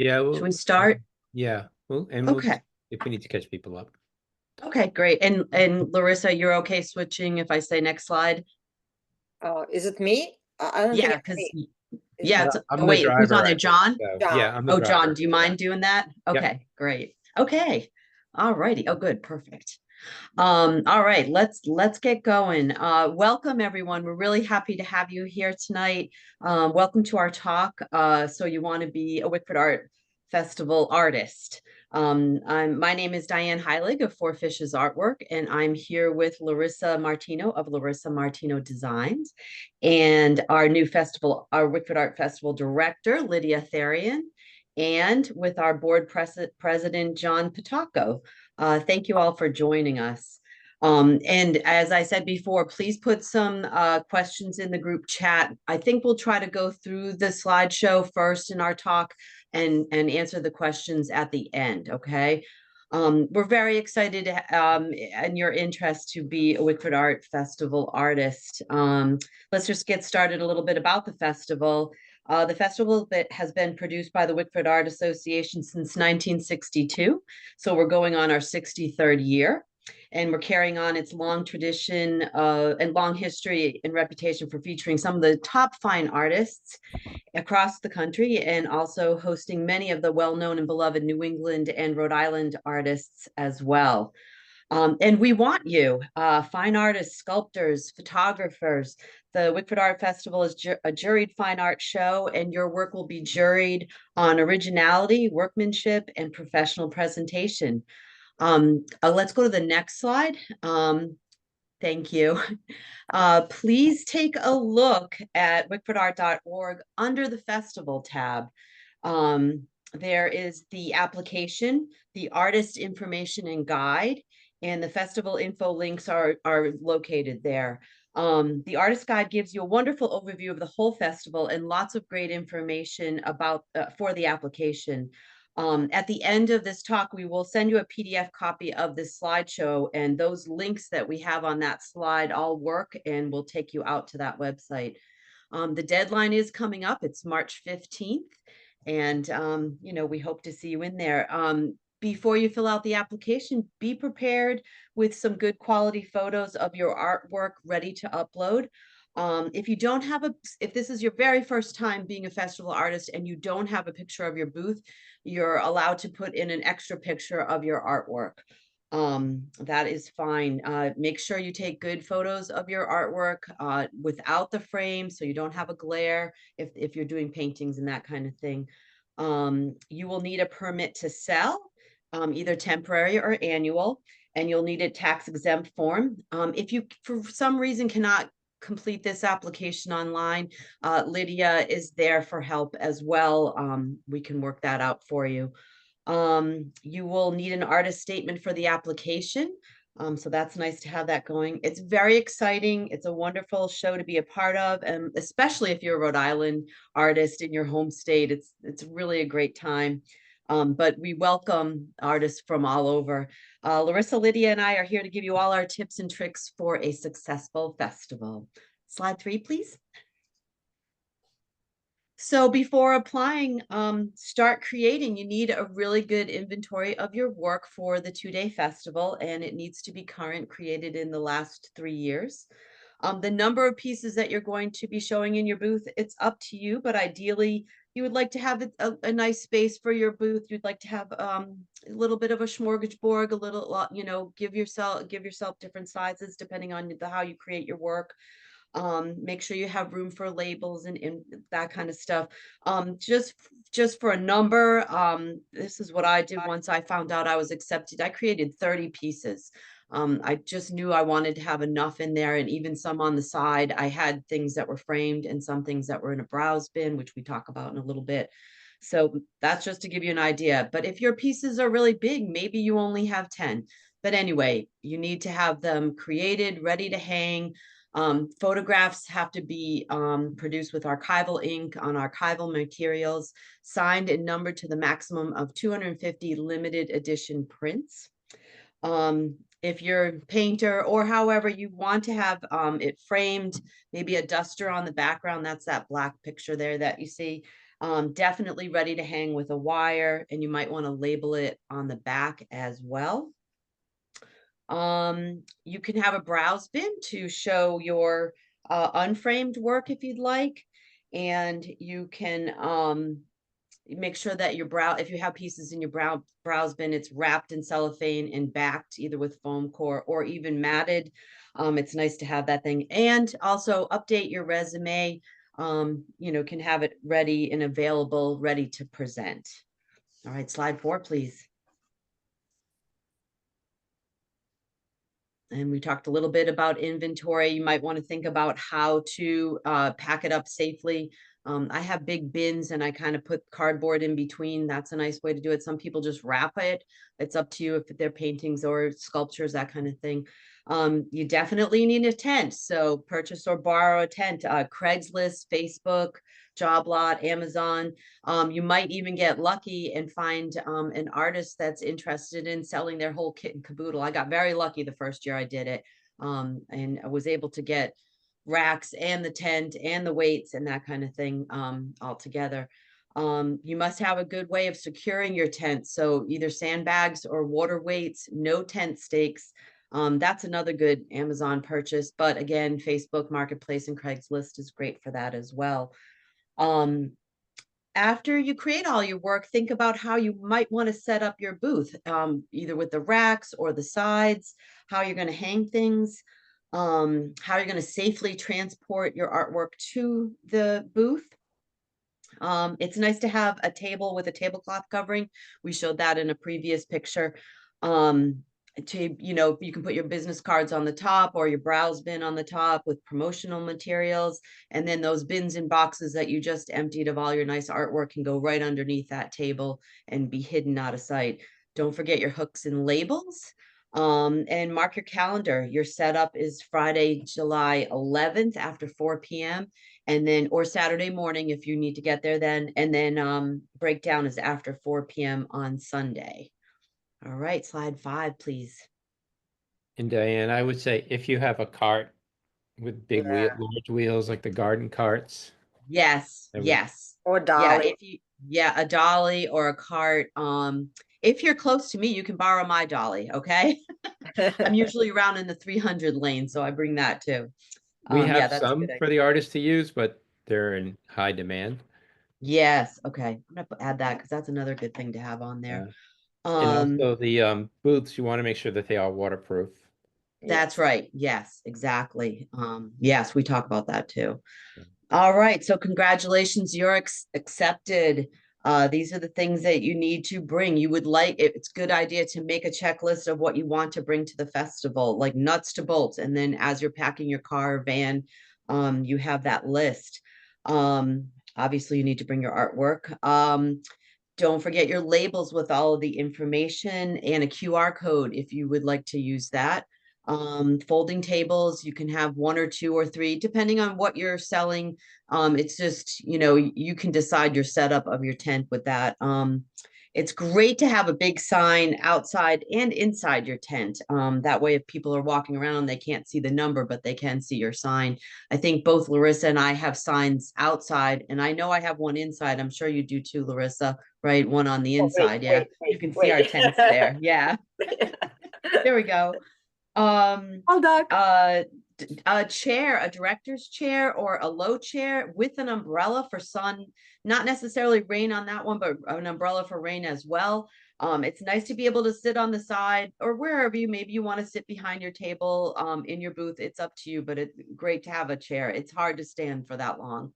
Yeah, Should we well, start? yeah. Well, and we'll Okay. if we need to catch people up. Okay, great. And Larissa, you're okay switching if I say next slide? Is it me? I don't think Yeah, it's because me. Is yeah, it No, it's I'm oh the wait, who's on driver, there? I think. John? So John? yeah, I'm the Oh, John, driver. do you Yeah. mind doing that? Yep. Okay, great. Okay. All righty. Oh, good, perfect. All right, let's get going. Welcome everyone. We're really happy to have you here tonight. Welcome to our talk. So you want to be a Wickford Art Festival artist. My name is Diane Heilig of Four Fishes Artwork, and I'm here with Larissa Martino of Larissa Martino Designs, and our new festival, our Wickford Art Festival director, Lydia Therian, and with our board president, John Pataco. Thank you all for joining us. And as I said before, please put some questions in the group chat. I think we'll try to go through the slideshow first in our talk and answer the questions at the end, okay? We're very excited in your interest to be a Wickford Art Festival artist. Let's just get started a little bit about the festival. The festival that has been produced by the Wickford Art Association since 1962. So we're going on our 63rd year, and we're carrying on its long tradition and long history and reputation for featuring some of the top fine artists across the country, and also hosting many of the well-known and beloved New England and Rhode Island artists as well. And we want you, fine artists, sculptors, photographers. The Wickford Art Festival is a juried fine art show, and your work will be juried on originality, workmanship, and professional presentation. Let's go to the next slide. Thank you. Please take a look at wickfordart.org under the festival tab. There is the application, the artist information and guide, and the festival info links are located there. The artist guide gives you a wonderful overview of the whole festival and lots of great information about for the application. At the end of this talk, we will send you a PDF copy of this slideshow, and those links that we have on that slide all work and will take you out to that website. The deadline is coming up. It's March 15th. And, you know, we hope to see you in there. Before you fill out the application, be prepared with some good quality photos of your artwork ready to upload. If you don't have if this is your very first time being a festival artist and you don't have a picture of your booth, you're allowed to put in an extra picture of your artwork. That is fine. Make sure you take good photos of your artwork without the frame, so you don't have a glare if you're doing paintings and that kind of thing. You will need a permit to sell, either temporary or annual, and you'll need a tax exempt form. If you, for some reason, cannot complete this application online, Lydia is there for help as well. We can work that out for you. You will need an artist statement for the application. So that's nice to have that going. It's very exciting. It's a wonderful show to be a part of, and especially if you're a Rhode Island artist in your home state, it's really a great time. But we welcome artists from all over. Larissa, Lydia, and I are here to give you all our tips and tricks for a successful festival. Slide 3, please. So before applying, start creating. You need a really good inventory of your work for the 2-day festival, and it needs to be current, created in the last 3 years. The number of pieces that you're going to be showing in your booth, it's up to you, but ideally you would like to have a nice space for your booth. You'd like to have a little bit of a smorgasbord, a little, you know, give yourself different sizes depending on how you create your work. Make sure you have room for labels and that kind of stuff. Just for a number, this is what I did once I found out I was accepted. I created 30 pieces. I just knew I wanted to have enough in there, and even some on the side. I had things that were framed and some things that were in a browse bin, which we talk about in a little bit. So that's just to give you an idea. But if your pieces are really big, maybe you only have 10. But anyway, you need to have them created, ready to hang. Photographs have to be produced with archival ink on archival materials, signed and numbered to the maximum of 250 limited edition prints. If you're a painter or however you want to have it framed, maybe a duster on the background, that's that black picture there that you see. Definitely ready to hang with a wire, and you might want to label it on the back as well. You can have a browse bin to show your unframed work if you'd like. And you can make sure that your if you have pieces in your browse bin, it's wrapped in cellophane and backed either with foam core or even matted. It's nice to have that thing. And also update your resume. Can have it ready and available, ready to present. All right, slide 4, please. And we talked a little bit about inventory. You might want to think about how to pack it up safely. I have big bins and I kind of put cardboard in between. That's a nice way to do it. Some people just wrap it. It's up to you if they're paintings or sculptures, that kind of thing. You definitely need a tent. So purchase or borrow a tent. Craigslist, Facebook, Job Lot, Amazon. You might even get lucky and find an artist that's interested in selling their whole kit and caboodle. I got very lucky the first year I did it, and I was able to get racks and the tent and the weights and that kind of thing all together. You must have a good way of securing your tent. So either sandbags or water weights, no tent stakes. That's another good Amazon purchase. But again, Facebook Marketplace and Craigslist is great for that as well. After you create all your work, think about how you might want to set up your booth, either with the racks or the sides, how you're going to hang things, how you're going to safely transport your artwork to the booth. It's nice to have a table with a tablecloth covering. We showed that in a previous picture. You can put your business cards on the top or your browse bin on the top with promotional materials. And then those bins and boxes that you just emptied of all your nice artwork can go right underneath that table and be hidden out of sight. Don't forget your hooks and labels. And mark your calendar. Your setup is Friday, July 11th after 4 p.m. and then, or Saturday morning if you need to get there then. And then breakdown is after 4 p.m. on Sunday. All right, slide 5, please. And Diane, I would say if you have a cart with big large wheels like the garden carts. Yes, That would- yes. Or Yeah, dolly. a dolly or a cart. If you're close to me, you can borrow my dolly, okay? I'm usually around in the 300 lane, so I bring that too. We have That's a some good for idea. the artists to use, but they're in high demand. Yes, okay. I'm gonna add that because that's another good thing to have on there. And Um, also the booths, you want to make sure that they are waterproof. that's right. Yes, exactly. Yes, we talk about that too. All right, so congratulations, you're accepted. These are the things that you need to bring. You would like, it's a good idea to make a checklist of what you want to bring to the festival, like nuts to bolts. And then as you're packing your car or van, you have that list. Obviously, you need to bring your artwork. Don't forget your labels with all of the information and a QR code if you would like to use that. Folding tables, you can have 1 or 2 or 3, depending on what you're selling. It's just, you can decide your setup of your tent with that. It's great to have a big sign outside and inside your tent. That way, if people are walking around, they can't see the number, but they can see your sign. I think both Larissa and I have signs outside, and I know I have one inside. I'm sure you do too, Larissa, right? One on the inside. Yeah, you can see our tents there. Yeah, there we go. Hold on. A chair, a director's chair or a low chair with an umbrella for sun, not necessarily rain on that one, but an umbrella for rain as well. It's nice to be able to sit on the side or wherever maybe you want to sit behind your table in your booth. It's up to you, but it's great to have a chair. It's hard to stand for that long.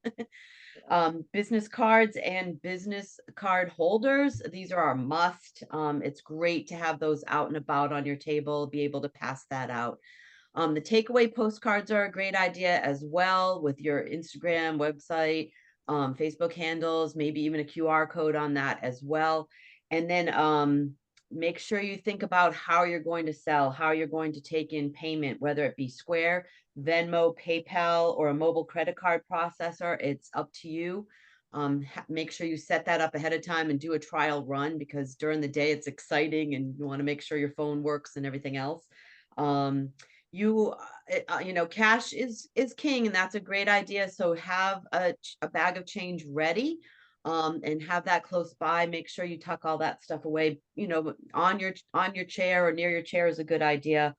Business cards and business card holders. These are our must. It's great to have those out and about on your table, be able to pass that out. The takeaway postcards are a great idea as well with your Instagram website, Facebook handles, maybe even a QR code on that as well. And then make sure you think about how you're going to sell, how you're going to take in payment, whether it be Square, Venmo, PayPal, or a mobile credit card processor. It's up to you. Make sure you set that up ahead of time and do a trial run because during the day it's exciting and you want to make sure your phone works and everything else. Cash is king, and that's a great idea. So have a bag of change ready. and have that close by. Make sure you tuck all that stuff away, on your chair or near your chair is a good idea.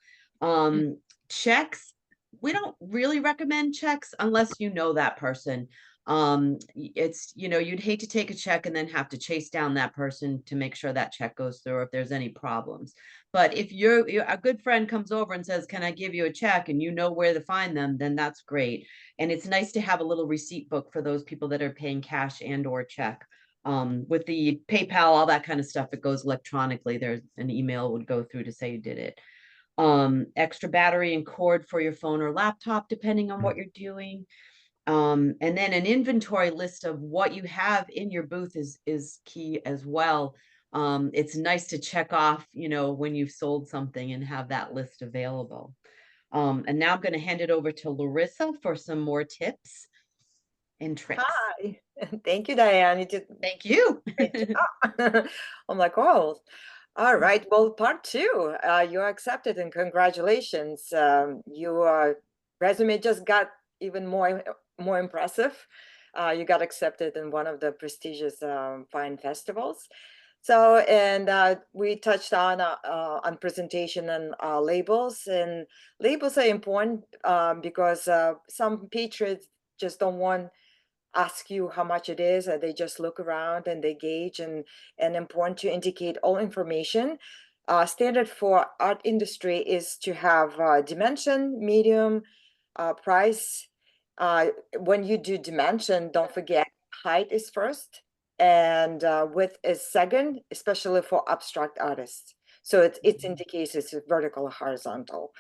Checks, we don't really recommend checks unless you know that person. It's, you'd hate to take a check and then have to chase down that person to make sure that check goes through, if there's any problems. But if a good friend comes over and says, can I give you a check, and you know where to find them, then that's great. And it's nice to have a little receipt book for those people that are paying cash and or check. With the PayPal, all that kind of stuff, it goes electronically. There's an email would go through to say you did it. Extra battery and cord for your phone or laptop, depending on what you're doing. And then an inventory list of what you have in your booth is key as well. It's nice to check off, when you've sold something and have that list available. And now I'm going to hand it over to Larissa for some more tips and tricks. Hi. Thank you, Diane. You did Thank you. great job. I'm like, oh, all right. Well, part two, you're accepted and congratulations. Your resume just got even more impressive. You got accepted in one of the prestigious wine festivals. So, and we touched on presentation and labels, and labels are important because some patriots just don't want ask you how much it is, and they just look around and they gauge, and important to indicate all information. Standard for art industry is to have dimension, medium, price. When you do dimension, don't forget height is first and width is second, especially for abstract artists. So it indicates it's vertical or horizontal.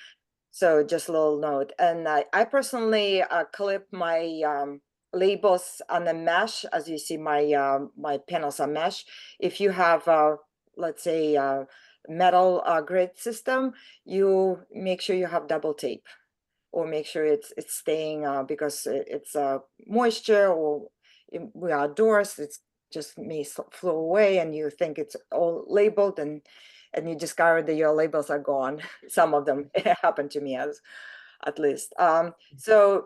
So just a little note. And I personally clip my labels on the mesh. As you see, my panels are mesh. If you have, let's say, metal grid system, you make sure you have double tape, or make sure it's staying because it's moisture, or we're outdoors, it's just may flow away, and you think it's all labeled, and you discover that your labels are gone. Some of them happened to me, as at least. So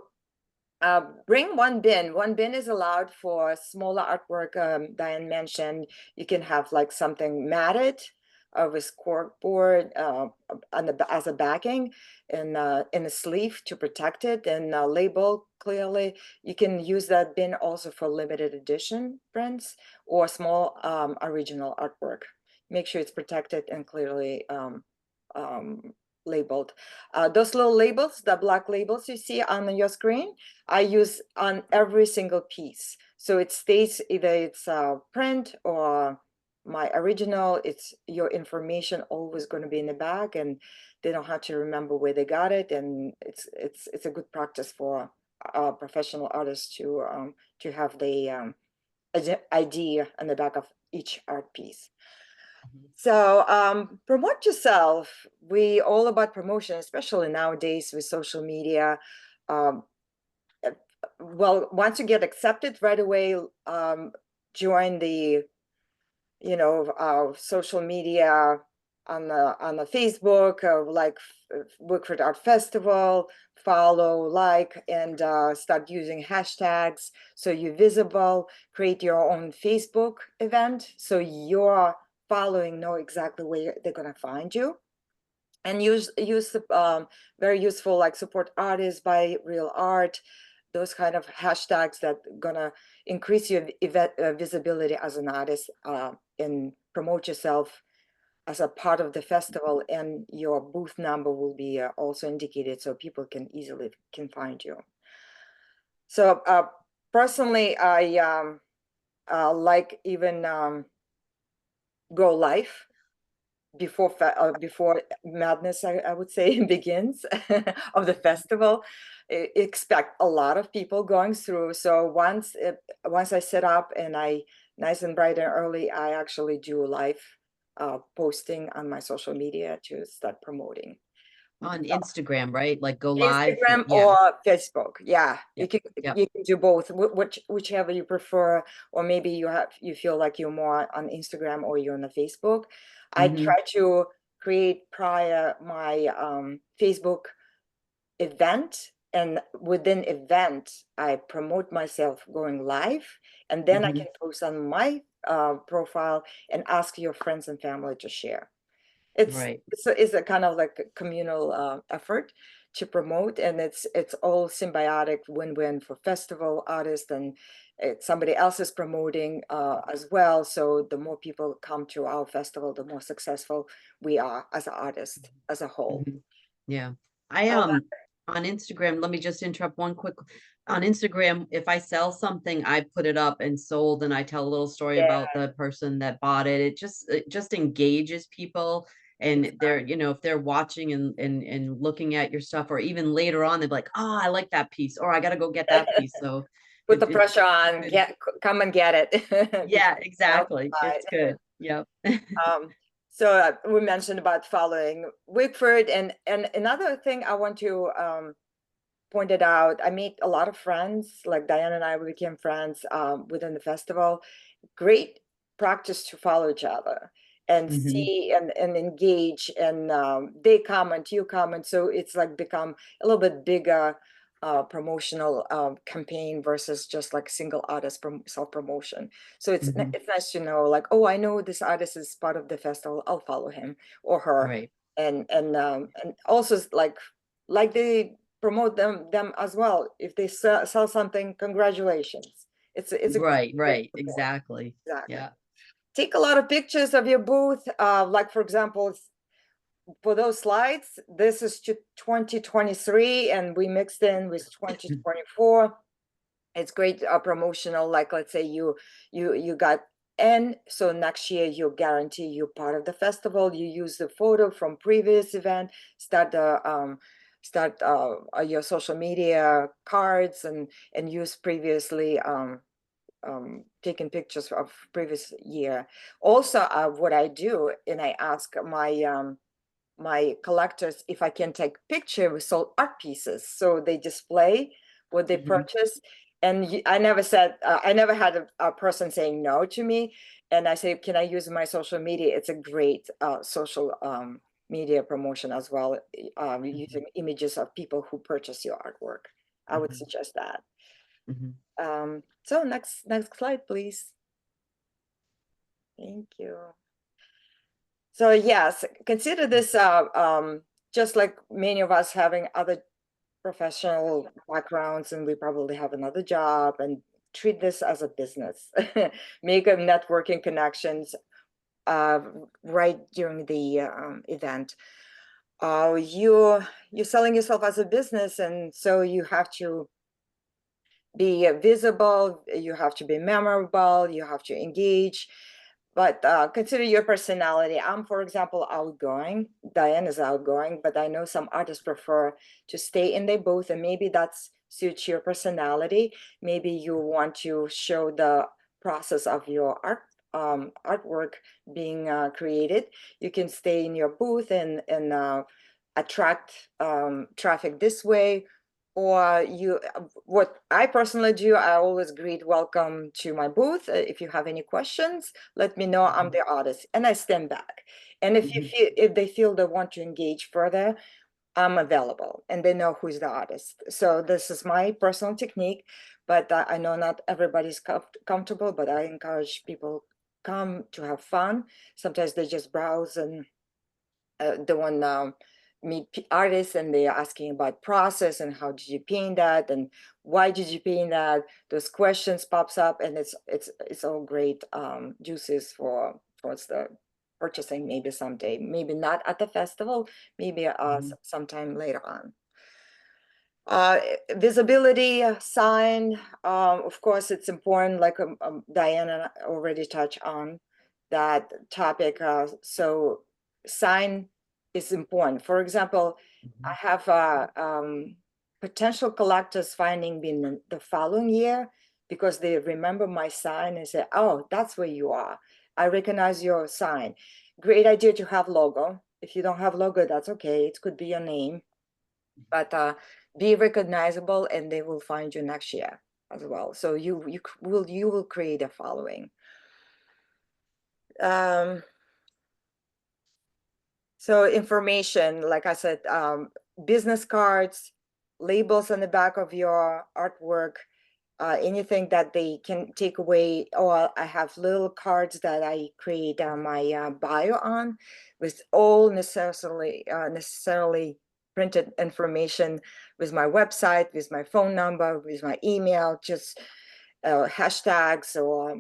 bring one bin. One bin is allowed for smaller artwork. Diane mentioned you can have like something matted with corkboard as a backing, and in a sleeve to protect it, and label clearly. You can use that bin also for limited edition prints or small original artwork. Make sure it's protected and clearly labeled. Those little labels, the black labels you see on your screen, I use on every single piece. So it states either it's print or my original. It's your information always going to be in the back, and they don't have to remember where they got it. And it's a good practice for professional artists to have the ID on the back of each art piece. So promote yourself. We all about promotion, especially nowadays with social media. Well, once you get accepted right away, join the social media on the Facebook, like Wickford Art Festival, follow, like, and start using hashtags so you're visible. Create your own Facebook event so your following know exactly where they're gonna find you. And use very useful, like support artists, by real art, those kind of hashtags that gonna increase your visibility as an artist, and promote yourself as a part of the festival, and your booth number will be also indicated so people can easily find you. So personally, I like even go live before madness, I would say, begins of the festival. Expect a lot of people going through. So once I set up and I nice and bright and early, I actually do live posting on my social media to start promoting. On Instagram, right? Like go live. Instagram Yeah. or Facebook. Yeah, Yep. you can do both, whichever you prefer, or maybe you feel like you're more on Instagram or you're on the Facebook. I try to create prior my Facebook event and within event, I promote myself going live, and then I Mhm. can post on my profile and ask your friends and family to share. Right. It's a kind of like a communal effort to promote, and it's all symbiotic win-win for festival artists, and somebody else is promoting as well. So the more people come to our festival, the more successful we are as an artist as a whole. Mhm. Yeah. I Uh, on Instagram, let me just interrupt one quick. On Instagram, if I sell something, I put it up and sold, and I tell a little story yeah, about the person that bought it. It just engages people, and they're, if they're watching and looking at your stuff, or even later on, they're like, oh, I like that piece, or I gotta go get that piece. So put the it's pressure on, good. come and get it. Yeah, Because exactly. outside. It's good. Yep. So we mentioned about following Wickford, and another thing I want to point it out. I make a lot of friends, like Diane and I, we became friends within the festival. Great practice to follow each other and Mhm. see and engage, and they comment, you comment, so it's like become a little bit bigger promotional campaign versus just like single artist self-promotion. So Mhm. it's nice to know, like, oh, I know this artist is part of the festival, I'll follow him or her. Right. And also like they promote them as well. If they sell something, congratulations. It's a Right, great right. support. Exactly. Exactly. Yeah. Take a lot of pictures of your booth. Like for example, for those slides, this is 2023, and we mixed in with 2024. It's great promotional. Like let's say you got N, so next year you guarantee you're part of the festival. You use the photo from previous event, start your social media cards, and use previously taken pictures of previous year. Also, what I do, and I ask my collectors if I can take picture with sold art pieces, so they display what they Mhm. purchased. And I never said, I never had a person saying no to me. And I say, can I use my social media? It's a great social media promotion as well, using images of people who purchase your artwork. I would Mhm. suggest that. Mhm. So next slide, please. Thank you. So yes, consider this just like many of us having other professional backgrounds, and we probably have another job, and treat this as a business. Make a networking connections uh, right during the event. You're selling yourself as a business, and so you have to be visible, you have to be memorable, you have to engage. But consider your personality. I'm, for example, outgoing. Diane is outgoing, but I know some artists prefer to stay in their booth, and maybe that's suits your personality. Maybe you want to show the process of your artwork being created. You can stay in your booth and attract traffic this way. Or what I personally do, I always greet welcome to my booth. If you have any questions, let me know. I'm the artist, and I stand back. And Mhm. if they feel they want to engage further, I'm available, and they know who's the artist. So this is my personal technique, but I know not everybody's comfortable. But I encourage people come to have fun. Sometimes they just browse and don't meet artists, and they're asking about process and how did you paint that and why did you paint that. Those questions pops up, and it's all great juices for towards the purchasing, maybe someday, maybe not at the festival, maybe Mhm. sometime later on. Visibility sign, of course it's important, like Diana already touched on that topic. So sign is important. For example, I Mhm. have potential collectors finding me in the following year because they remember my sign and say, oh, that's where you are, I recognize your sign. Great idea to have logo. If you don't have logo, that's okay, it could be your name, but be recognizable, and they will find you next year as well. So you will create a following. So information, like I said, business cards, labels on the back of your artwork, anything that they can take away. Or I have little cards that I create my bio on, with all necessarily printed information, with my website, with my phone number, with my email, just hashtags or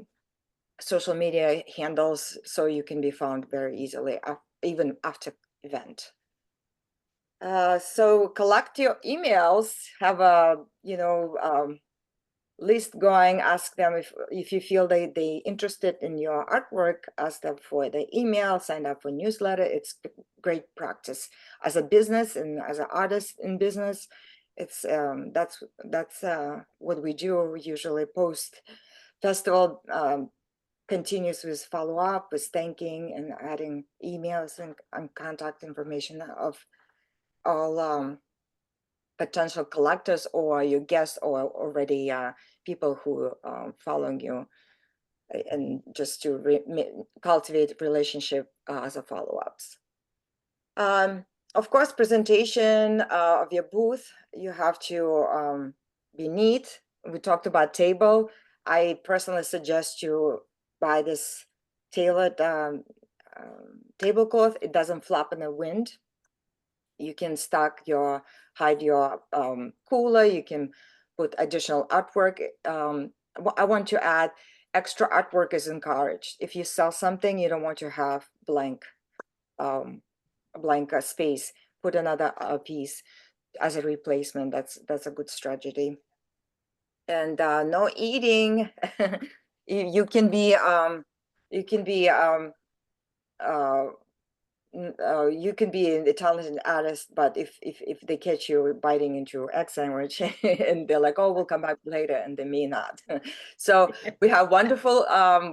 social media handles, so you can be found very easily, even after event. So collect your emails, have a list going, ask them if you feel they interested in your artwork, ask them for the email, sign up for newsletter. It's great practice as a business and as an artist in business. It's that's what we do. We usually post festival, continues with follow-up, with thanking and adding emails and contact information of all potential collectors or your guests, or already people who following you, and just to cultivate relationship as a follow-ups. Of course, presentation of your booth, you have to be neat. We talked about table. I personally suggest you buy this tailored tablecloth. It doesn't flap in the wind. You can hide your cooler. You can put additional artwork. I want to add, extra artwork is encouraged. If you sell something, you don't want to have blank space. Put another piece as a replacement. That's a good strategy. And no eating. You can be you can be a talented artist, but if they catch you biting into egg sandwich and they're like, oh, we'll come back later, and they may not. So we have wonderful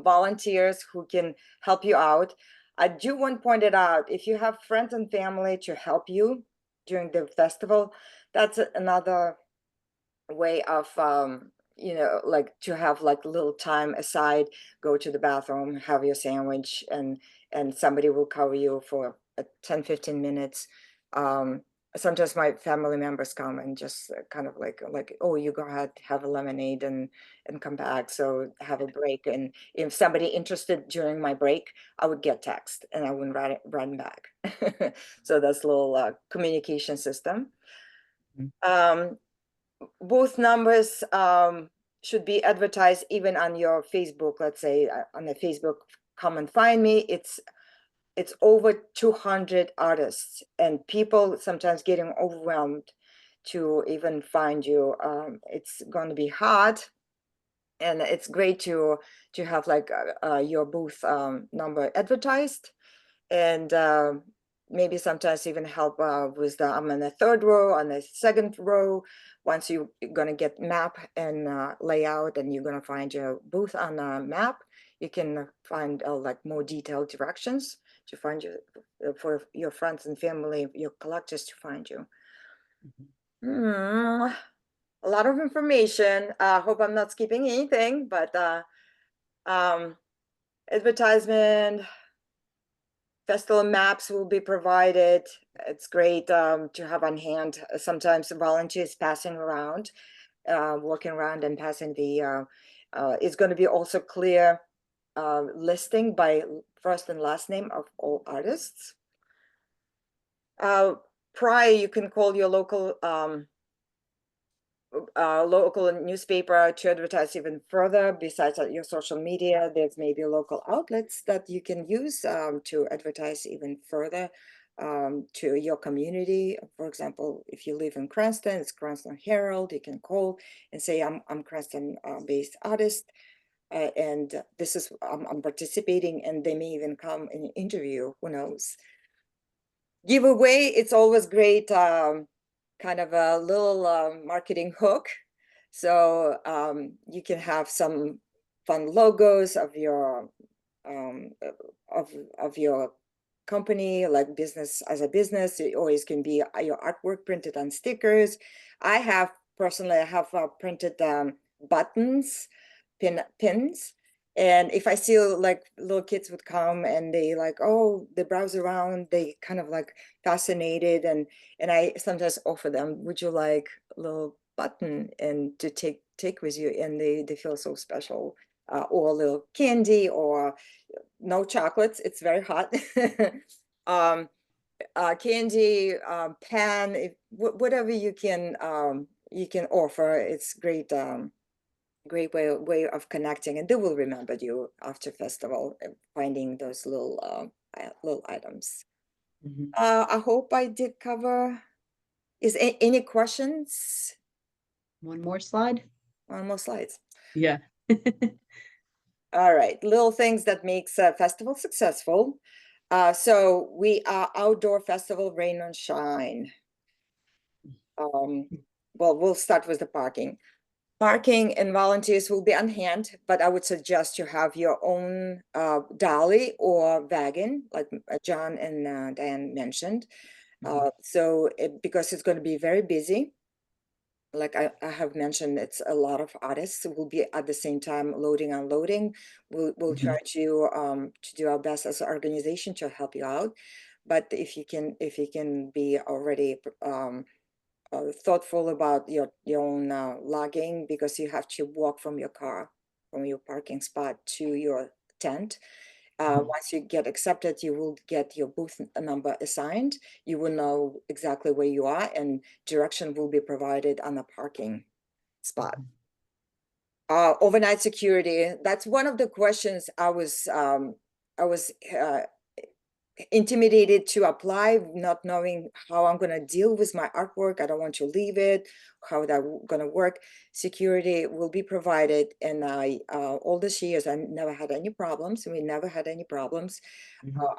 volunteers who can help you out. I do want to point it out, if you have friends and family to help you during the festival, that's another way of like to have like a little time aside, go to the bathroom, have your sandwich, and somebody will cover you for 10-15 minutes. Sometimes my family members come and just kind of like, oh, you go ahead, have a lemonade and come back, so have a break. And if somebody interested during my break, I would get text and I wouldn't run back. So that's a little communication system. Both numbers should be advertised even on your Facebook. Let's say on the Facebook, come and find me. It's over 200 artists, and people sometimes getting overwhelmed to even find you. It's going to be hard, and it's great to have like your booth number advertised, and maybe sometimes even help with I'm in the third row, on the second row. Once you're gonna get map and layout, and you're gonna find your booth on a map, you can find like more detailed directions to find you, for your friends and family, your collectors to find you. A lot of information. Hope I'm not skipping anything, but advertisement, festival maps will be provided. It's great to have on hand. Sometimes volunteers passing around, walking around and passing the, it's going to be also clear listing by first and last name of all artists. Prior, you can call your local newspaper to advertise even further. Besides your social media, there's maybe local outlets that you can use to advertise even further to your community. For example, if you live in Cranston, it's Cranston Herald. You can call and say, I'm Cranston based artist, and this is I'm participating, and they may even come and interview. Who knows? Giveaway, it's always great. Kind of a little marketing hook, so you can have some fun logos of your of your company, like business as a business. It always can be your artwork printed on stickers. I have personally printed buttons, pins, And if I see like little kids would come and they like, oh, they browse around, they kind of like fascinated, and I sometimes offer them, would you like a little button and to take with you, and they feel so special, or a little candy, or no chocolates, it's very hot. um Candy, pen, whatever you can offer, it's great. Great way of connecting, and they will remember you after festival, finding those little items. Mhm. I hope I did cover. Is any questions? One more slide. On more slides. Yeah. All right, little things that makes a festival successful. So we are outdoor festival, rain or shine. Well, we'll start with the parking. Parking and volunteers will be on hand, but I would suggest you have your own dolly or wagon, like John and Diane mentioned. So because it's going to be very busy, like I have mentioned, it's a lot of artists who will be at the same time loading, unloading. We'll try to do our best as an organization to help you out. But if you can be already thoughtful about your own logging, because you have to walk from your car, from your parking spot to your tent. Once you get accepted, you will get your booth number assigned. You will know exactly where you are, and direction will be provided on the parking spot. Overnight security, that's one of the questions I was intimidated to apply, not knowing how I'm going to deal with my artwork. I don't want to leave it, how that going to work. Security will be provided, and all these years I never had any problems. We never had any problems.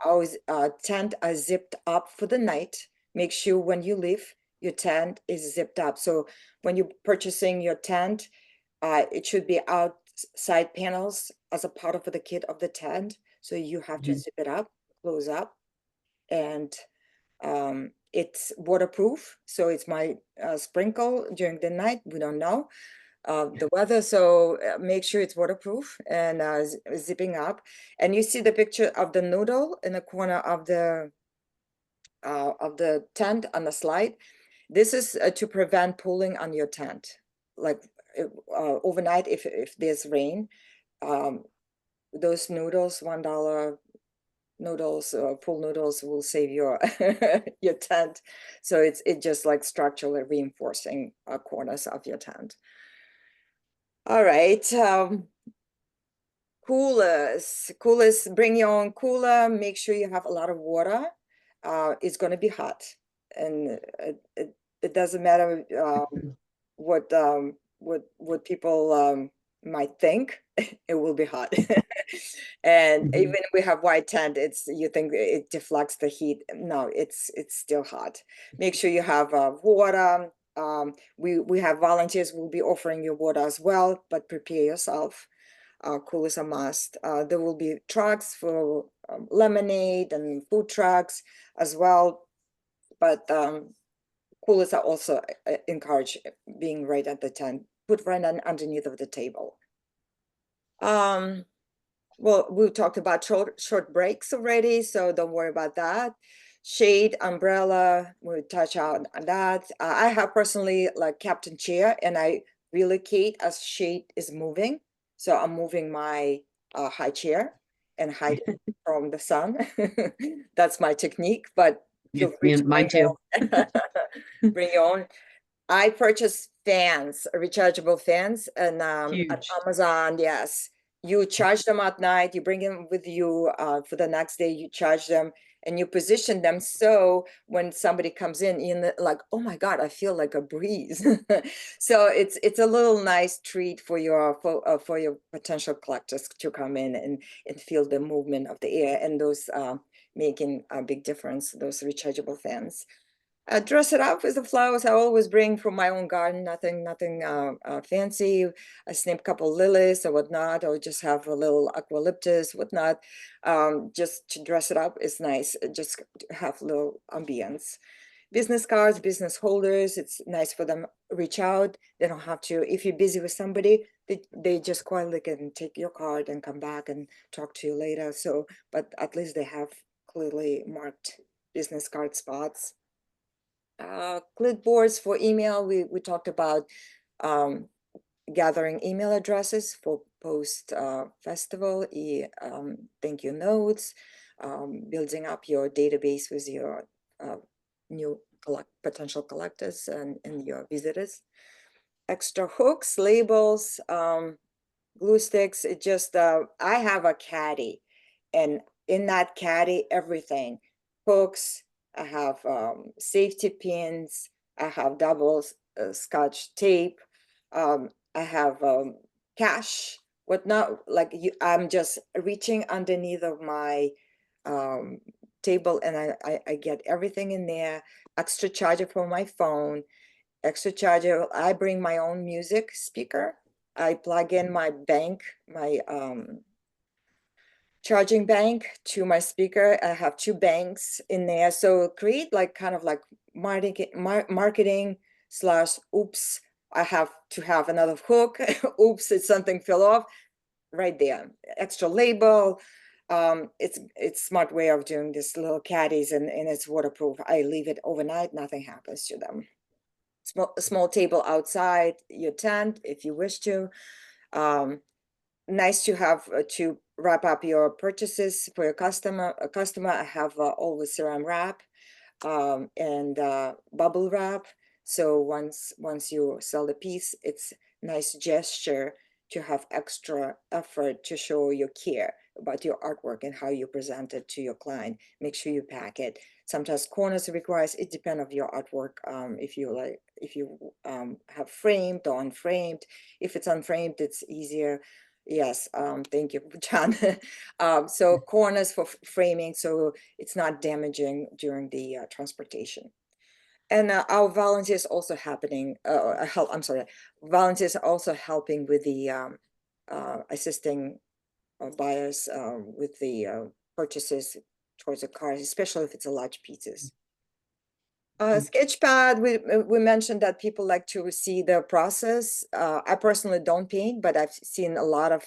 Always tent are zipped up for the night. Make sure when you leave, your tent is zipped up. So when you're purchasing your tent, it should be outside panels as a part of the kit of the tent. So you have to zip it up, close up, and it's waterproof. So it's my sprinkle during the night. We don't know the weather, so make sure it's waterproof and zipping up. And you see the picture of the noodle in the corner of the tent on the slide. This is to prevent pulling on your tent, like overnight if there's rain. Those noodles, $1 noodles, pool noodles, will save your your tent. So it's just like structurally reinforcing corners of your tent. All right. Coolers, bring your own cooler. Make sure you have a lot of water. It's going to be hot, and it doesn't matter what people might think. It will be hot. And even if we have white tent, you think it deflects the heat. No, it's still hot. Make sure you have water. We have volunteers who will be offering you water as well, but prepare yourself. Cool is a must. There will be trucks for lemonade and food trucks as well, but coolers are also encouraged being right at the tent, put right underneath of the table. Well, we talked about short breaks already, so don't worry about that. Shade, umbrella, we'll touch on that. I have personally like captain chair, and I relocate as shade is moving. So I'm moving my high chair and hide it from the sun. That's my technique, but feel free to Mine too. bring your own. I purchased fans, rechargeable fans, and at Huge. Amazon. Yes, you charge them at night. You bring them with you for the next day. You charge them, and you position them so when somebody comes in like, oh my God, I feel like a breeze. So it's a little nice treat for your potential collectors to come in and feel the movement of the air, and those making a big difference. Those rechargeable fans. Dress it up with the flowers I always bring from my own garden. Nothing fancy. I snip a couple lilies or whatnot, or just have a little eucalyptus, whatnot. Just to dress it up is nice. Just to have a little ambience. Business cards, business holders, it's nice for them reach out. They don't have to, if you're busy with somebody, they just quietly can take your card and come back and talk to you later. So, but at least they have clearly marked business card spots. Clipboards for email, we talked about gathering email addresses for post festival, thank you notes, building up your database with your new potential collectors and your visitors. Extra hooks, labels, glue sticks. It just I have a caddy, and in that caddy, everything, hooks. I have safety pins. I have double scotch tape. I have cash. Whatnot, like you, I'm just reaching underneath of my table, and I get everything in there. Extra charger for my phone. Extra charger. I bring my own music speaker. I plug in my bank, my charging bank to my speaker. I have 2 banks in there. So create like kind of like marketing slash oops, I have to have another hook. Oops, it's something fell off right there. Extra label. It's smart way of doing this little caddies, and it's waterproof. I leave it overnight, nothing happens to them. Small table outside your tent if you wish to. Nice to have to wrap up your purchases for your customer. I have always ceramic wrap and bubble wrap. So once you sell the piece, it's nice gesture to have extra effort to show your care about your artwork and how you present it to your client. Make sure you pack it. Sometimes corners requires, it depends on your artwork. If you have framed or unframed. If it's unframed, it's easier. Yes, thank you, John. So corners for framing, so it's not damaging during the transportation. And our volunteers also volunteers are also helping with the assisting buyers with the purchases towards the cars, especially if it's a large pieces. Sketchpad, we mentioned that people like to see the process. I personally don't paint, but I've seen a lot of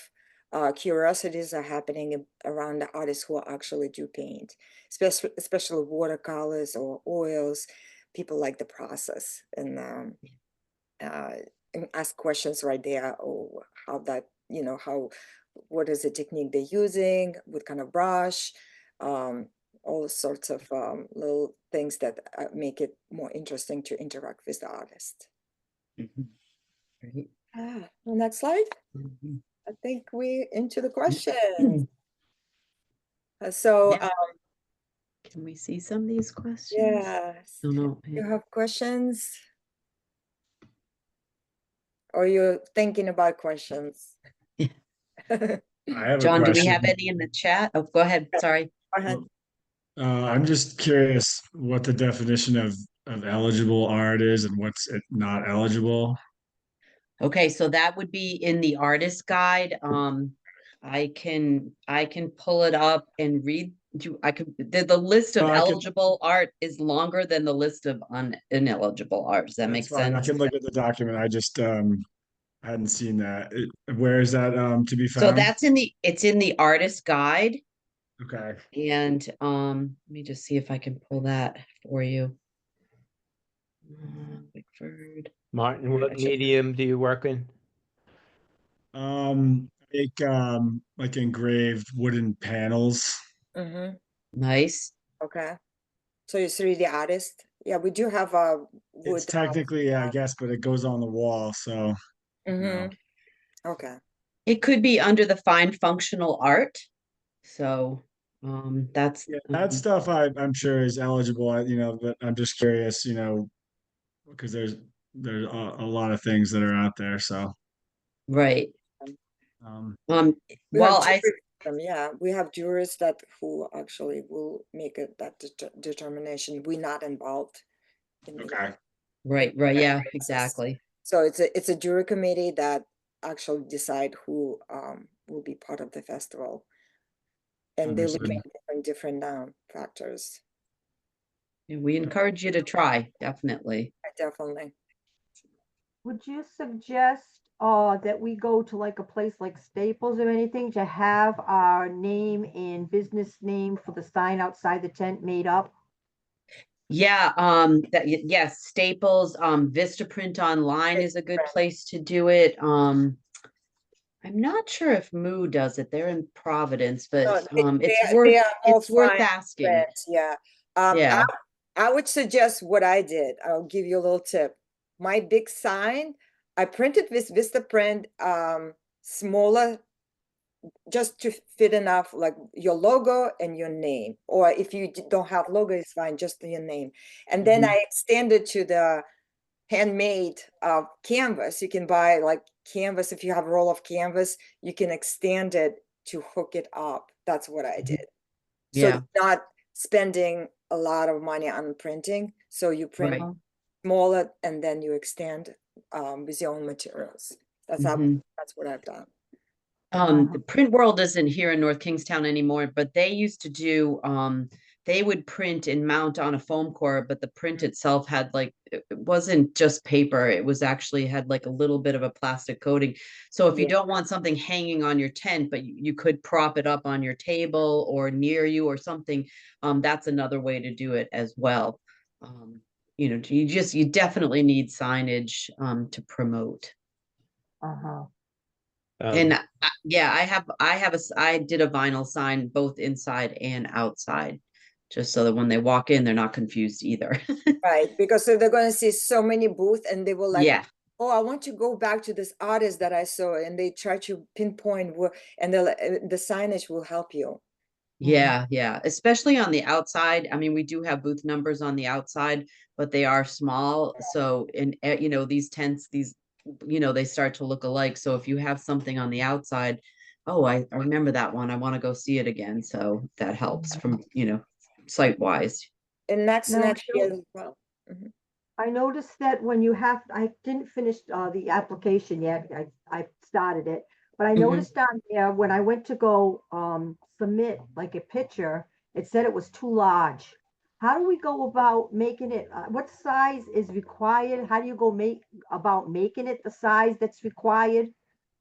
curiosities are happening around the artists who actually do paint, especially watercolors or oils. People like the process and ask questions right there. Oh, how that, what is the technique they're using? What kind of brush? All sorts of little things that make it more interesting to interact with the artist. Great. Next slide. I think we into the questions. So Yeah. Can we see some of these questions? yes, No, no. you have questions? Or you're thinking about questions? Yeah. I have a John, do we question. have any in the chat? Oh, go ahead. Sorry. Go ahead. I'm just curious what the definition of eligible art is and what's it not eligible. Okay, so that would be in the artist guide. I can pull it up and read. The list of Oh, I can- eligible art is longer than the list of ineligible art. Does that make That's fine. I sense? can look at the document. I just hadn't seen that. Where is that to be So found? that's it's in the artist guide. Okay. And let me just see if I can pull that for you. Bickford. Martin, what Actually- medium do you work in? Like engraved wooden panels. Mm-hmm. Nice. Okay. So you're 3D artist? Yeah, we do have a wood. It's technically, I guess, but it goes on the wall, so Mm-hmm. Okay. It could be under the fine functional art. So that's yeah, that stuff I'm sure is eligible. But I'm just curious, because there's a lot of things that are out there. So right. um, We have Well, yeah, we have jurists who actually will make that determination. We're not involved in the okay. right, yeah, exactly. So it's a jury committee that actually decide who will be part of the festival, and they look Understood. at different factors. And we encourage you to try, definitely. Definitely. Would you suggest that we go to like a place like Staples or anything to have our name and business name for the sign outside the tent made up? Yeah, yes, Staples, Vistaprint Online is a good Vistaprint. place to do it. I'm not sure if Moo does it. They're in Providence, but No, it's they are more it's worth fine asking. print, yeah. Yeah. I would suggest what I did. I'll give you a little tip. My big sign, I printed with Vistaprint, smaller, just to fit enough, like your logo and your name. Or if you don't have logo, it's fine, just your name. And then Mhm. I extended to the handmade canvas. You can buy like canvas. If you have a roll of canvas, you can extend it to hook it up. That's what I did. So Yeah, you're not spending a lot of money on printing. So you print right. smaller and then you extend with your own materials. Mhm. That's what I've done. The print world isn't here in North Kingstown anymore, but they used to do, they would print and mount on a foam core, but the print itself had like, it wasn't just paper. It was actually had like a little bit of a plastic coating. So if you Yeah. don't want something hanging on your tent, but you could prop it up on your table or near you or something, that's another way to do it as well. You definitely need signage, to promote. Uh-huh. And yeah, I did a vinyl sign both inside and outside, just so that when they walk in, they're not confused either. Right, because so they're going to see so many booths and they will like, Yeah, oh, I want to go back to this artist that I saw, and they try to pinpoint where, and the signage will help you. yeah. Especially on the outside. I mean, we do have booth numbers on the outside, but they are small. So these tents, they start to look alike. So if you have something on the outside, oh, I remember that one. I want to go see it again. So that helps from, sight wise. And next Now, year as well. Mhm. I noticed that when you have, I didn't finish the application yet. I started it, but I Mhm. noticed down there when I went to go submit like a picture, it said it was too large. How do we go about making it? What size is required? How do you go about making it the size that's required?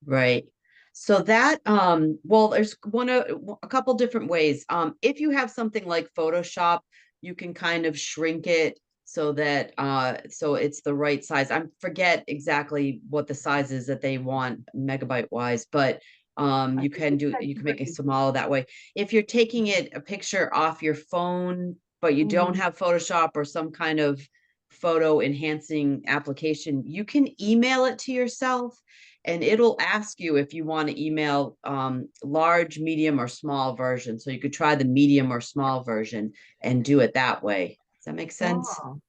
Right. So that, well, there's a couple different ways. If you have something like Photoshop, you can kind of shrink it so that so it's the right size. I forget exactly what the size is that they want megabyte wise, but I you think can it said make it 30. smaller that way. If you're taking a picture off your phone, but you don't Mhm. have Photoshop or some kind of photo enhancing application, you can email it to yourself and it'll ask you if you want to email large, medium, or small version. So you could try the medium or small version and do it that way. Does that make sense? Oh,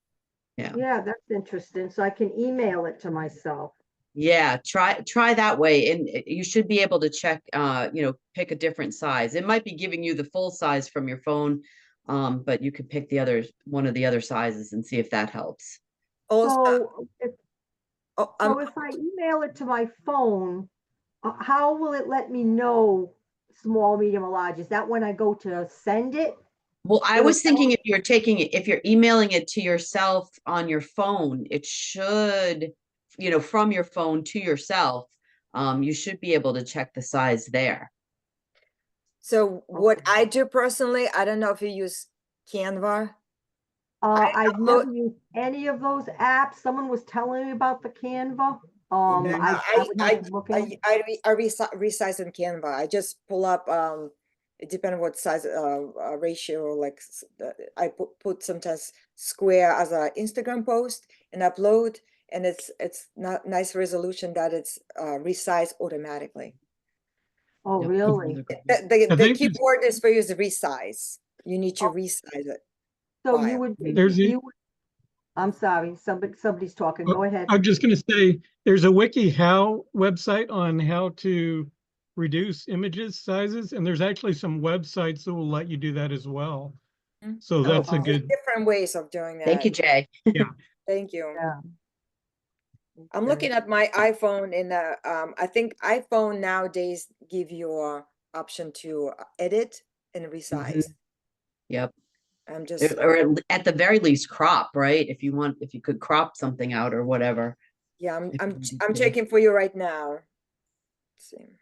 Yeah. yeah, that's interesting. So I can email it to myself. Yeah, try that way. And you should be able to check, pick a different size. It might be giving you the full size from your phone, but you could pick one of the other sizes and see if that helps. Also, So if oh, So if I email it to my phone, how will it let me know small, medium, or large? Is that when I go to send it? Well, I It'll was thinking tell if you're emailing it to yourself on your phone, it should, from your phone to yourself, you should be able to check the size there. so what I do personally, I don't know if you use Canva. I've upload- never used any of those apps. Someone was telling me about the Canva. Yeah, I would have to look in. I resize in Canva. I just pull up, it depends on what size, ratio, like I put sometimes square as a Instagram post and upload, and it's not nice resolution that it's resized automatically. Oh, Yep. really? I The think keyboard is for you to resize. You need to resize it. So you File. would, There's a, you, would- I'm sorry, somebody's talking. Go ahead. I'm just going to say, there's a WikiHow website on how to reduce images sizes, and there's actually some websites that will let you do that as well. Mhm. So that's a wow. There's good, different ways of doing that. Thank you, Jay. Thank you. Yeah. I'm Okay. looking at my iPhone and I think iPhone nowadays give you a option to edit and resize. Yep. I'm just Or at the very least crop, right? If you could crop something out or whatever. Yeah, I'm Yeah. checking for you right now. Let's see.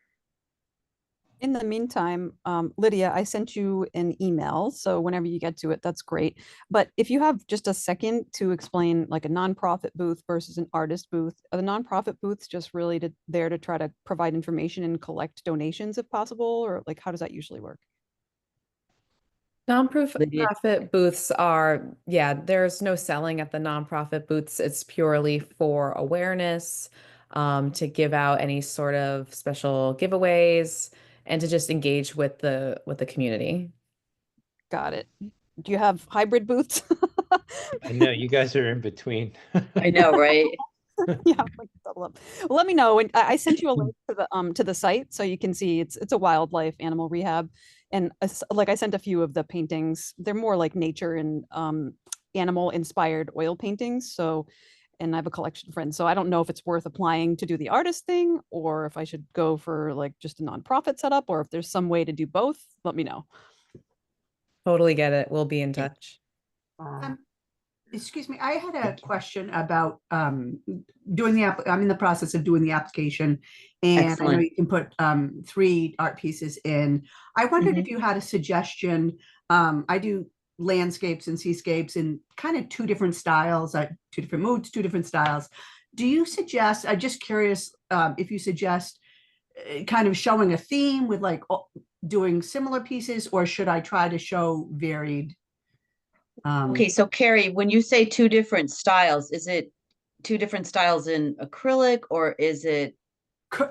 In the meantime, Lydia, I sent you an email, so whenever you get to it, that's great. But if you have just a second to explain like a nonprofit booth versus an artist booth, are the nonprofit booths just really there to try to provide information and collect donations if possible, or like how does that usually work? Lydia? Nonprofit booths are, yeah, there's no selling at the nonprofit booths. It's purely for awareness, to give out any sort of special giveaways and to just engage with the community. Got it. Do you have hybrid booths? I know you guys are in between. I know, right? Yeah, like double up. Well, let me know. And I sent you a link to the site so you can see it's a wildlife animal rehab. And like I sent a few of the paintings. They're more like nature and animal inspired oil paintings. So, and I have a collection of friends. So I don't know if it's worth applying to do the artist thing or if I should go for like just a nonprofit setup or if there's some way to do both. Let me know. Totally get it. We'll be in touch. Excuse me, I had a question about doing the I'm in the process of doing the application, and I know Excellent. you can put 3 art pieces in. I wondered if you had a suggestion. I do landscapes and seascapes in kind of 2 different styles, 2 different moods, 2 different styles. Do you suggest, I'm just curious if you suggest kind of showing a theme with like doing similar pieces, or should I try to show varied? Okay, so Carrie, when you say 2 different styles, is it 2 different styles in acrylic or is it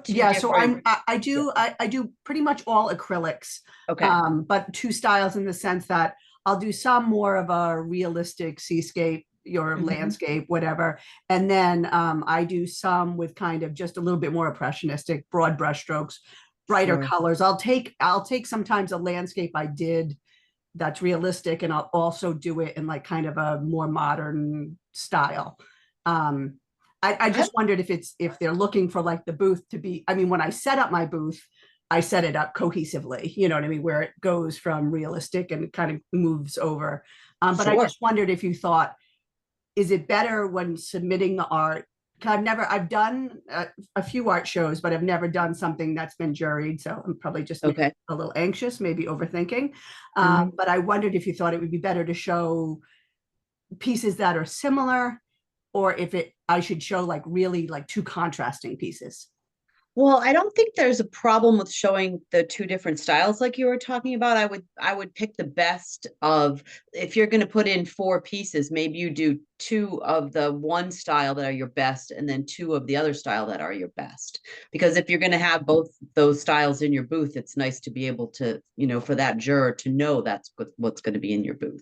Yeah, so different- I do pretty much all acrylics, okay? but 2 styles in the sense that I'll do some more of a realistic seascape, your Mhm. landscape, whatever, and then I do some with kind of just a little bit more impressionistic, broad brushstrokes, brighter Sure. colors. I'll take sometimes a landscape I did that's realistic, and I'll also do it in like kind of a more modern style. I just wondered if they're looking for like the booth to be, I mean, when I set up my booth, I set it up cohesively, you know what I mean, where it goes from realistic and kind of moves over. But I Sure. just wondered if you thought, is it better when submitting the art? 'Cause I've done a few art shows, but I've never done something that's been juried. So I'm probably just Okay. a little anxious, maybe overthinking. Mhm. But I wondered if you thought it would be better to show pieces that are similar, or if I should show like really like 2 contrasting pieces. Well, I don't think there's a problem with showing the 2 different styles like you were talking about. I would pick the best of, if you're going to put in 4 pieces, maybe you do 2 of the one style that are your best and then 2 of the other style that are your best. Because if you're going to have both those styles in your booth, it's nice to be able to, for that juror to know that's what's going to be in your booth.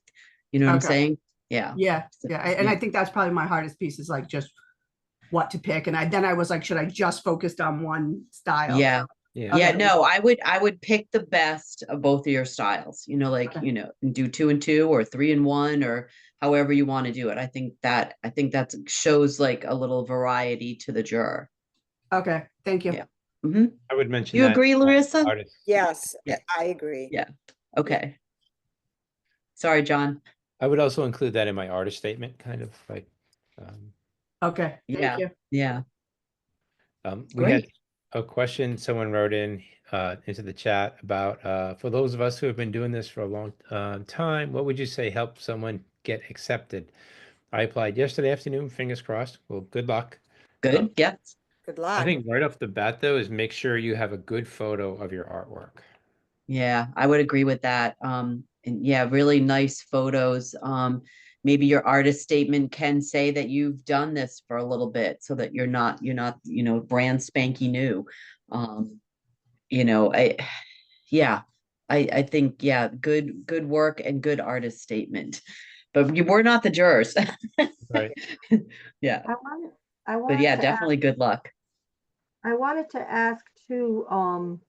You know what I'm Okay. saying? Yeah. Yeah, So, yeah. And I think that's probably my hardest piece, is like just what to pick. And I was like, should I just focus on one style? Yeah. Yeah. Yeah, Okay. no, I would pick the best of both of your styles, like, Okay. and do 2 and 2 or 3 and 1 or however you want to do it. I think that shows like a little variety to the juror. Okay, thank you. Yeah. Mhm. I would mention You that. agree, Larissa? Artists. Yes, Yeah. I agree. Yeah. Okay. Sorry, John. I would also include that in my artist statement, kind of like, Okay, Yeah. thank you. Yeah. we had Great. a question someone wrote into the chat about, for those of us who have been doing this for a long time, what would you say helped someone get accepted? I applied yesterday afternoon, fingers crossed. Well, good luck. Good. Yes. Good I luck. think right off the bat, though, is make sure you have a good photo of your artwork. Yeah, I would agree with that. And yeah, really nice photos. Maybe your artist statement can say that you've done this for a little bit so that you're not, brand spanky new. I think, yeah, good work and good artist statement. But we're not the jurors. Right. Yeah. I But wanted yeah, to definitely good luck. I wanted to ask too, oh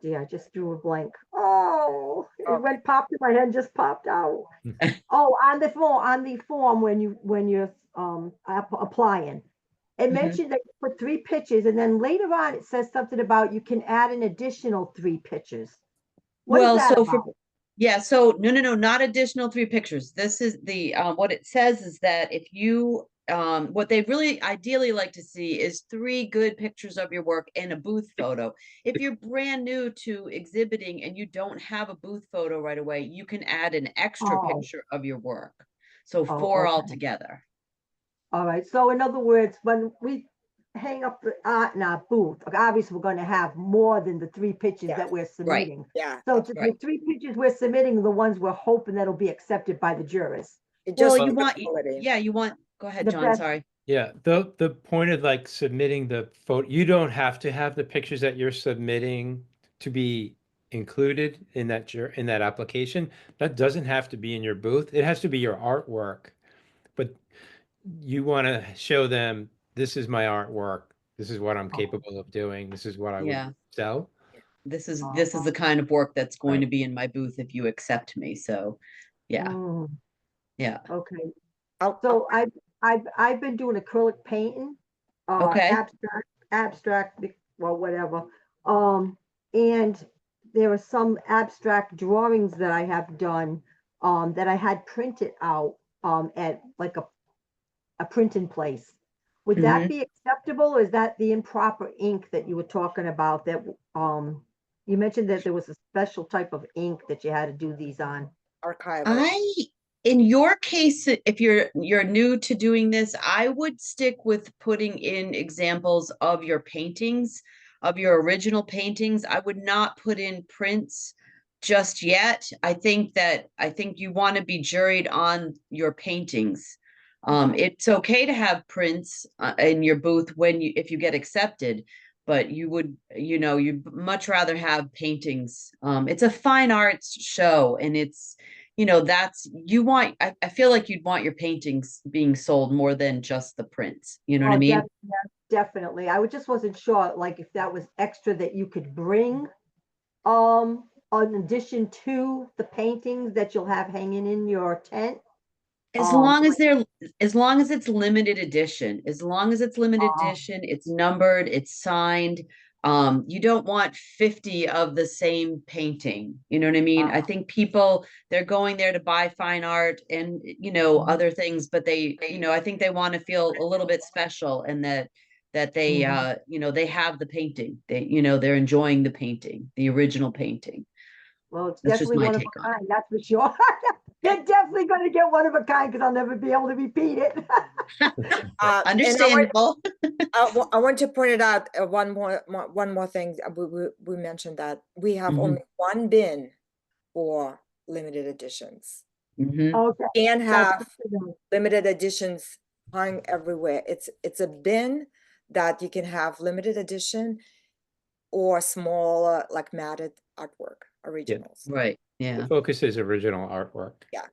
dear, I just drew a blank. Oh, it went popped in my head, just popped out. Oh, on the form when you're applying. It Mhm. mentioned that you put 3 pictures, and then later on it says something about you can add an additional 3 pictures. What is Well, that so about? so no, not additional 3 pictures. This is the what it says is that if you what they really ideally like to see is 3 good pictures of your work and a booth photo. If you're brand new to exhibiting and you don't have a booth photo right away, you can add an extra Oh. picture of your work. So Oh, 4 okay. altogether. All right, so in other words, when we hang up the art in our booth, obviously we're gonna have more than the 3 pictures Yeah. that we're submitting. Yeah. So that's the right. 3 pictures we're submitting are the ones we're hoping that'll be accepted by the jurors. It Well, just you the want, quality. yeah, you want, go ahead, The John, best- sorry. Yeah, the point of like submitting the photo, you don't have to have the pictures that you're submitting to be included in that application. That doesn't have to be in your booth. It has to be your artwork. But you want to show them, this is my artwork. This is what I'm capable of doing. This is what I Yeah. would sell. This is the kind of work that's going to be in my booth if you accept me. So, yeah, Mm, yeah. okay, I'll- so I've been doing acrylic painting, Okay. abstract, well, whatever. And there are some abstract drawings that I have done, that I had printed out, at like a printing place. Would that be acceptable, or is that the improper ink that you were talking about that, you mentioned that there was a special type of ink that you had to do these on? Archival. In your case, if you're new to doing this, I would stick with putting in examples of your paintings, of your original paintings. I would not put in prints just yet. I think you want to be juried on your paintings. It's okay to have prints in your booth if you get accepted, but you'd much rather have paintings. It's a fine arts show, and it's, I feel like you'd want your paintings being sold more than just the prints. You know what I mean? Definitely. I just wasn't sure, like, if that was extra that you could bring, in addition to the paintings that you'll have hanging in your tent. As long as it's limited edition, it's numbered, it's signed. You don't want 50 of the same painting. You know what I mean? I think they're going there to buy fine art and, other things, but I think they want to feel a little bit special, and that they, they have the painting. They're enjoying the painting, the original painting. Well, it's That's just definitely my one of take a on it. kind, that's for sure. You're definitely gonna get one of a kind, because I'll never be able to repeat it. And I Understandable. want to point it out, one more thing. We mentioned that we have only 1 bin for limited editions. Okay. Can't have That's good to know. limited editions hung everywhere. It's a bin that you can have limited edition or smaller, like matted artwork originals. Right. Yeah. The focus is original artwork. Yes.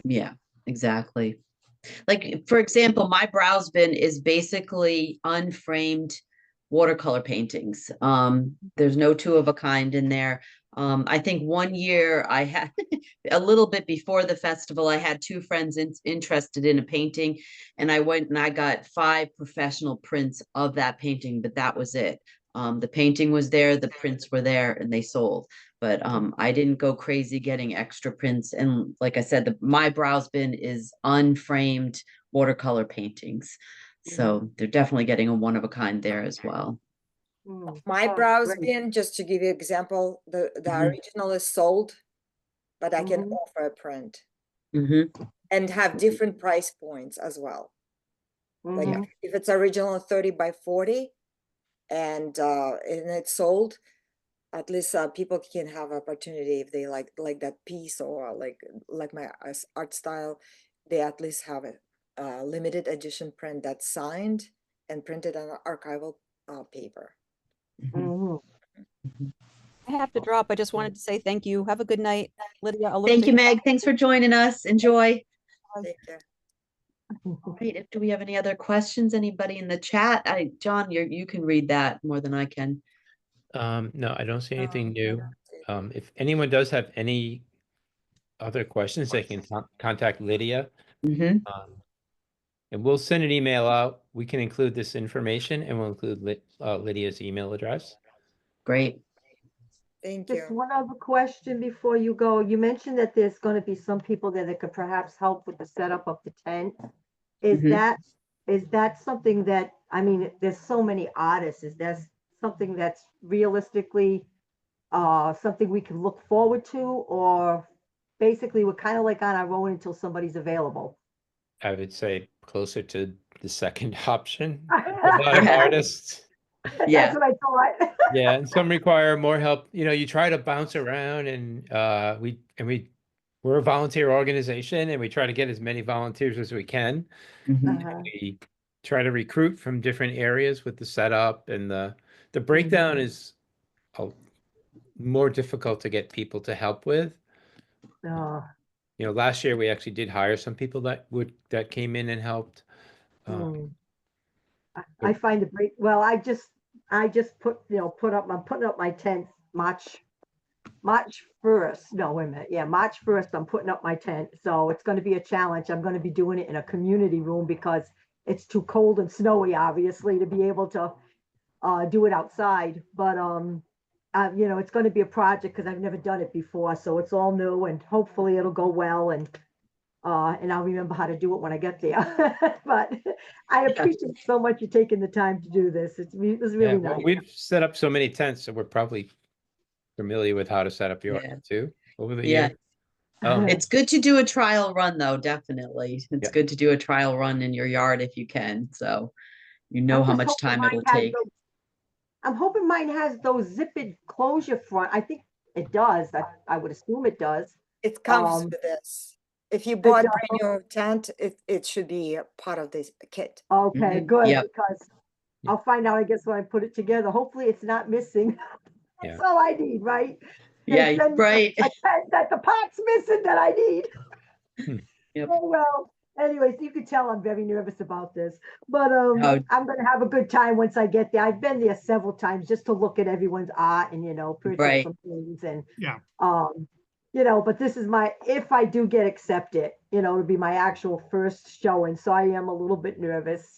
Yeah, exactly. Like, for example, my browse bin is basically unframed watercolor paintings. There's no 2 of a kind in there. I think one year I had a little bit before the festival, I had 2 friends interested in a painting, and I went and I got 5 professional prints of that painting, but that was it. The painting was there, the prints were there, and they sold. But I didn't go crazy getting extra prints. And like I said, my browse bin is unframed watercolor paintings. So they're definitely getting a one of a kind there as well. My Oh, browse great. bin, just to give you example, the original is sold, but I can offer a print and have different price points as well. Like if it's original 30 by 40 and it's sold, at least people can have opportunity if they like that piece, or like my art style, they at least have a limited edition print that's signed and printed on archival paper. I have to drop. I just wanted to say thank you. Have a good night, Lydia. I'll look Thank to you, hear Meg. Thanks for joining us. Enjoy. Thank you. Great. Do we have any other questions? Anybody in the chat? John, you can read that more than I can. No, I don't see anything new. If anyone does have any other questions, they can contact Lydia. And we'll send an email out. We can include this information, and we'll include Lydia's email address. Great. Thank Just you. one other question before you go. You mentioned that there's going to be some people that could perhaps help with the setup of the tent. Is that is that something that, I mean, there's so many artists, is that something that's realistically something we can look forward to, or basically we're kind of like on our own until somebody's available? I would say closer to the second option. A lot of Yeah. artists. Yeah. That's what I thought. Yeah, and some require more help. You know, you try to bounce around, and we're a volunteer organization, and we try to get as many volunteers as we can. Mhm. Uh-huh. We try to recruit from different areas with the setup, and the breakdown is more difficult to get people to help with. Oh, You know, last year we actually did hire some people that came in and helped. hmm. I but- find it great. Well, I just put, I'm putting up my tent March 1st. No, wait a minute. Yeah, March 1st, I'm putting up my tent. So it's going to be a challenge. I'm going to be doing it in a community room because it's too cold and snowy, obviously, to be able to do it outside. But it's going to be a project because I've never done it before. So it's all new, and hopefully it'll go well, and I'll remember how to do it when I get there. But I appreciate so much you taking the time to do this. It was Yeah, really well, nice. we've set up so many tents, so we're probably familiar with how to set up yours Yeah. too over the Yeah. years. Um, It's good to do a trial run though, definitely. It's Yeah. good to do a trial run in your yard if you can. So you know I'm how just much hoping time mine it'll has take. I'm hoping mine has those zipped closure front. I think it does. I would assume it does. It comes Um, with this. If you bought does. brand new tent, it should be a part of this kit. Okay, Mhm. good, Yep. because Yeah. I'll find out, I guess, when I put it together. Hopefully it's not missing. That's Yeah. all I need, right? Yeah, Send me right. a tent that the part's missing that I need. Yep. Oh, well, anyways, you can tell I'm very nervous about this, but No. I'm gonna have a good time once I get there. I've been there several times just to look at everyone's art and, purchase Right. some things, and Yeah. but this is if I do get accepted, it'll be my actual first showing, so I am a little bit nervous.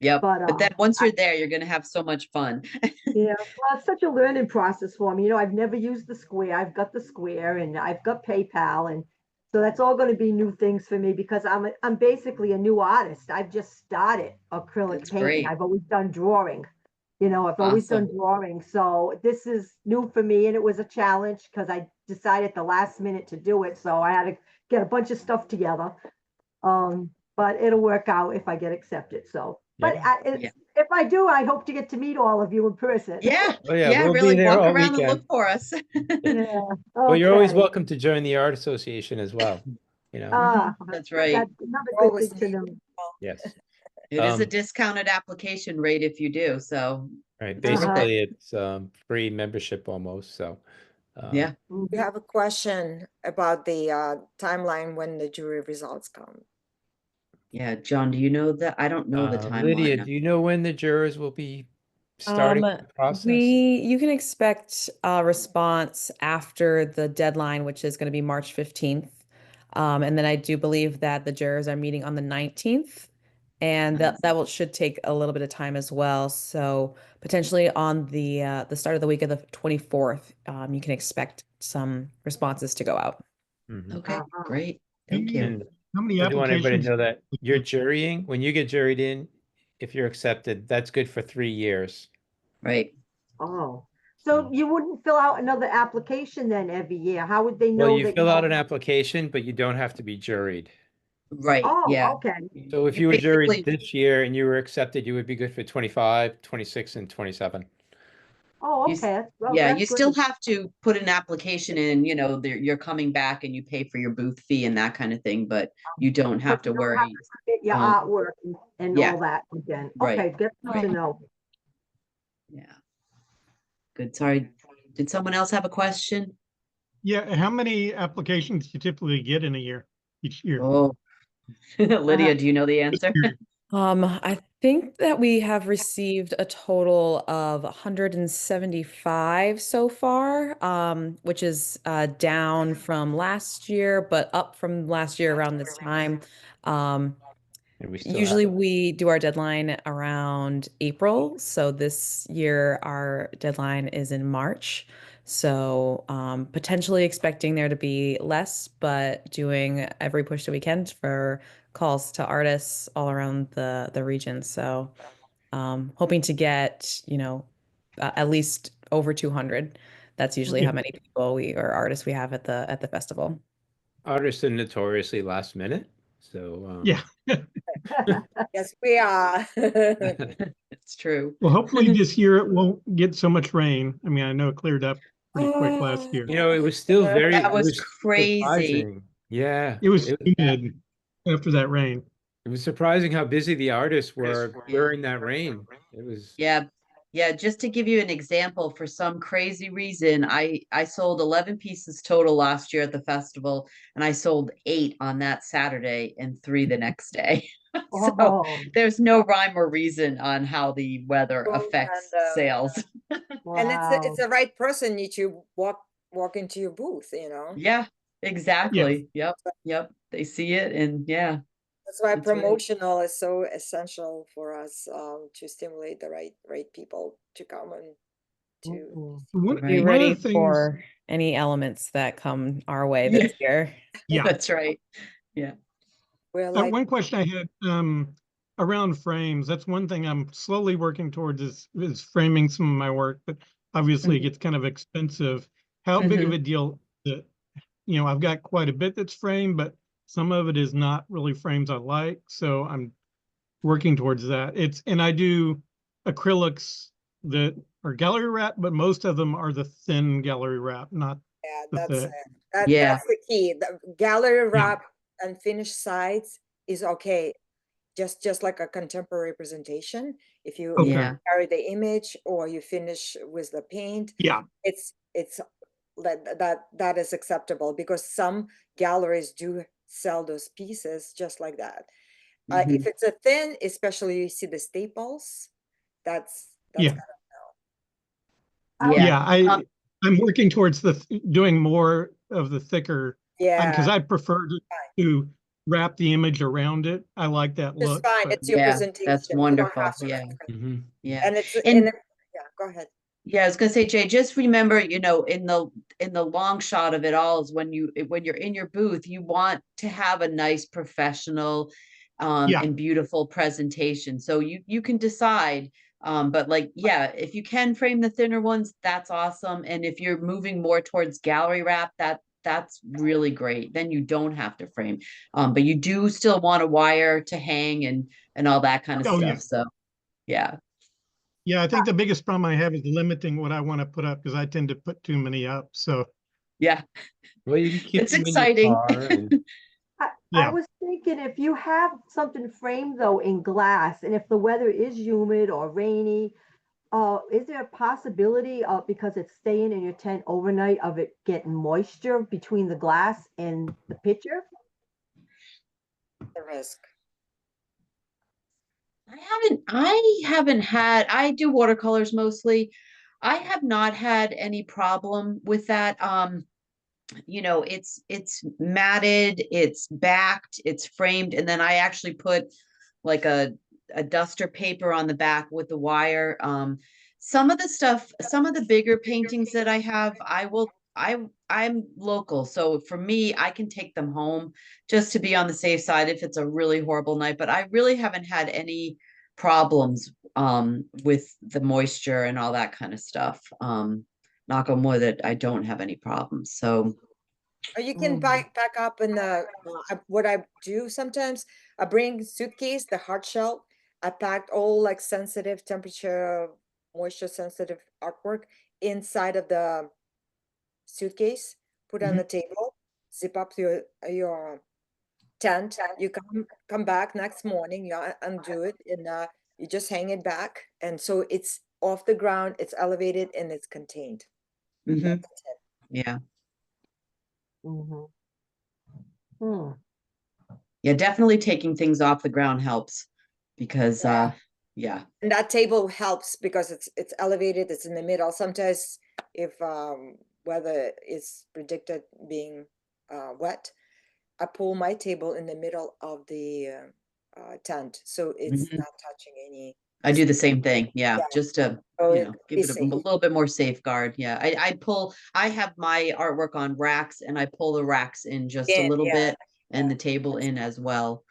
Yep. But But then once you're there, you're gonna have so much fun. yeah, well, it's such a learning process for me. I've never used the Square. I've got the Square, and I've got PayPal, and so that's all going to be new things for me because I'm basically a new artist. I've just started acrylic That's painting. great. I've always done drawing. I've always done Awesome. drawing. So this is new for me, and it was a challenge because I decided at the last minute to do it. So I had to get a bunch of stuff together. But it'll work out if I get accepted. So, but Yeah. if I do, I hope to get to meet all of you in person. Yeah. Oh yeah, Yeah, we'll really be there walk all around and weekend. look for us. Yeah. Well, you're always Okay. welcome to join the art association as well. That's right. That's another We're good always thing to know. Yes. It is a Um, discounted application rate if you do, so Right. it's worth it. Basically, it's free membership almost. So Yeah. We have a question about the timeline when the jury results come. Yeah, John, do you know that? I don't know the Lydia, timeline. do you know when the jurors will be starting the process? You can expect a response after the deadline, which is going to be March 15th. And then I do believe that the jurors are meeting on the 19th, and Nice. that should take a little bit of time as well. So potentially on the start of the week of the 24th, you can expect some responses to go out. Mhm. Okay, great. Thank many- you. And How many I do want everybody to applications? know that you're jurying, when you get juried in, if you're accepted, that's good for 3 years. Right. Oh, so you wouldn't fill out another application then every year? How would they Well, know you that fill out you? an application, but you don't have to be juried. Right. Oh, Yeah. okay. So if You you were juried basically, this year and you were accepted, you would be good for 25, 26, and 27. Oh, You s- okay. Well, yeah, that's you still good. have to put an application in, you're coming back and you pay for your booth fee and that kind of thing, but you don't have But to you don't have worry. to submit your Um, artwork and yeah. all that again. Right, Okay, good to right. know. Yeah. Good. Sorry. Did someone else have a question? Yeah, how many applications do you typically get in a year, each year? Oh, Lydia, do you know the answer? I think that we have received a total of 175 so far, which is down from last year, but up from last year around this time. And we still Usually have it. we do our deadline around April. So this year our deadline is in March. So potentially expecting there to be less, but doing every push that we can for calls to artists all around the region. So hoping to get, at least over 200. That's usually Yeah. how many people or artists we have at the festival. Artists are notoriously last minute, so Yeah. Yes, we are. It's true. Well, hopefully this year it won't get so much rain. I mean, I know it cleared up pretty quick last year. it was still very, That it was was crazy. surprising. Yeah, It was humid after that rain. it was surprising how busy the artists were Yeah. during that rain. It was, Yeah. Yeah, just to give you an example, for some crazy reason, I sold 11 pieces total last year at the festival, and I sold 8 on that Saturday and 3 the next day. So Oh, there's no rhyme or reason on how the weather Well, affects and, sales. And it's wow. the right person you to walk into your booth, Yeah, Yeah. exactly. Yep. Yep. They see it, and yeah, That's why that's right. promotional is so essential for us to stimulate the right people to come and to Mhm. One, Be Right. one of ready the things, for any elements that come our way Yeah. this year. yeah. That's right. Yeah. we're like One question I had around frames. That's one thing I'm slowly working towards is framing some of my work, but obviously it Mhm. gets kind of expensive. How big of a deal that, I've got quite a bit that's framed, but some of it is not really frames I like. So I'm working towards that. And I do acrylics that are gallery wrap, but most of them are the thin gallery wrap, not yeah, the that's thick. Yeah. that's the key. The gallery Yeah. wrap and finished sides is okay. Just like a contemporary presentation. If you Okay. Yeah. carry the image or you finish with the paint, Yeah. it's that is acceptable because some galleries do sell those pieces just like that. Mhm. If it's a thin, especially you see the staples, that's Yeah. kind Yeah. Yeah. Um, I'm working towards doing more of the thicker, of because yeah, I prefer to wrap the image around it. I like that it's look, fine. but It's your Yeah, presentation. that's You don't wonderful. have to. Yeah. mhm. Yeah. And it's And yeah. Go ahead. yeah, I was gonna say, Jay, just remember, in the long shot of it all is when you're in your booth, you want to have a nice professional yeah. and beautiful presentation. So you can decide. But like, yeah, if you can frame the thinner ones, that's awesome. And if you're moving more towards gallery wrap, that's really great. Then you don't have to frame. But you do still want a wire to hang and all that kind of Oh, yeah. stuff. So yeah. Yeah. I think the biggest problem I have is limiting what I want to put up because I tend to put too many up. So, Yeah. Well, you can keep It's them in your exciting. car and I yeah. was thinking if you have something framed though in glass, and if the weather is humid or rainy, is there a possibility of, because it's staying in your tent overnight, of it getting moisture between the glass and the picture? The risk. I do watercolors mostly. I have not had any problem with that. It's matted, it's backed, it's framed, and then I actually put like a duster paper on the back with the wire. Some of the bigger paintings that I have, I'm local, so for me, I can take them home just to be on the safe side if it's a really horrible night. But I really haven't had any problems with the moisture and all that kind of stuff. Knock on wood that I don't have any problems. So Or you can Mhm. pack up in the what I do sometimes. I bring suitcase, the hard shell. I packed all like sensitive temperature, moisture sensitive artwork inside of the suitcase. Put on the table, zip up your tent. You come back next morning. You undo it and you just hang it back, and so it's off the ground. It's elevated and it's contained. mhm, That's it. yeah. Mhm. Hmm. Yeah, definitely taking things off the ground helps because yeah. And that table helps because it's elevated, it's in the middle. Sometimes if weather is predicted being wet, I pull my table in the middle of the tent, so it's Mhm. not touching any I do the same thing. Yeah, Yeah. just to, So you know, give be it a safe. little bit more safeguard. Yeah, I have my artwork on racks and I pull the racks in just a In, little yeah. bit and Yeah. the table in as well.